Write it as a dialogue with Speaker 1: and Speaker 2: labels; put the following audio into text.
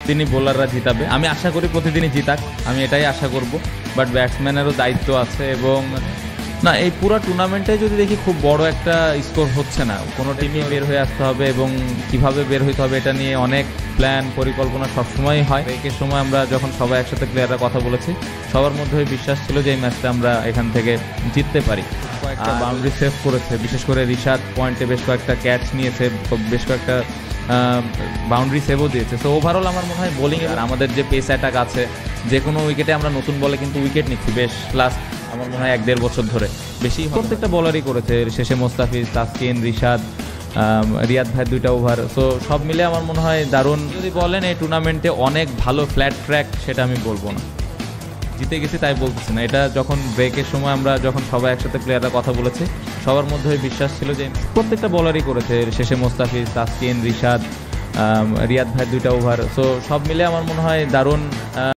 Speaker 1: প্রতিদিনই বোলাররা জিতাবে। আমি আশা করি প্রতিদিনই জিতাক, আমি এটাই আশা করব। বাট ব্যাটসম্যানেরও দায়িত্ব আছে। এবং না, এই পুরো টুর্নামেন্টে যদি দেখি খুব বড় একটা স্কোর হচ্ছে না, কোনো টিমই বের হয়ে আসতে হবে এবং কিভাবে বের হইতে হবে এটা নিয়ে অনেক প্ল্যান পরিকল্পনা সবসময়ই হয়। ব্রেকের সময় আমরা যখন সবাই একসাথে প্লেয়াররা কথা বলেছি, সবার মধ্যে বিশ্বাস ছিল যে এই ম্যাচটা আমরা এখান থেকে জিততে পারি। কয়েকটা বাউন্ডারি সেভ করেছে, বিশেষ করে রিশাদ পয়েন্টে বেশ কয়েকটা ক্যাচ নিয়েছে, বেশ কয়েকটা বাউন্ডারি সেভও দিয়েছে। সো ওভারঅল আমার মনে হয় বোলিং আর আমাদের যে পেস অ্যাটাক আছে, যে কোনো উইকেটে আমরা নতুন বলে কিন্তু উইকেট নিচ্ছি বেশ লাস্ট আমার মনে হয় 1-1.5 বছর ধরে বেশি। প্রত্যেকটা বলারই করেছে, শেষে মোস্তাফিজ, তাসকিন, রিশাদ, রিয়াদ ভাই 2টা ওভার। সো সব মিলে আমার মনে হয় দারুণ। যদি বলেন এই টুর্নামেন্টে অনেক ভালো ফ্ল্যাট ট্র্যাক, সেটা আমি বলবো না। জিতে গেছি তাই বলতেছি না, এটা যখন ব্রেকের সময় আমরা যখন সবাই একসাথে প্লেয়াররা কথা বলেছি, সবার মধ্যে বিশ্বাস ছিল যে প্রত্যেকটা বলারই করেছে, শেষে মোস্তাফিজ, তাসকিন, রিশাদ, রিয়াদ ভাই 2টা ওভার। সো সব মিলে আমার মনে হয় দারুণ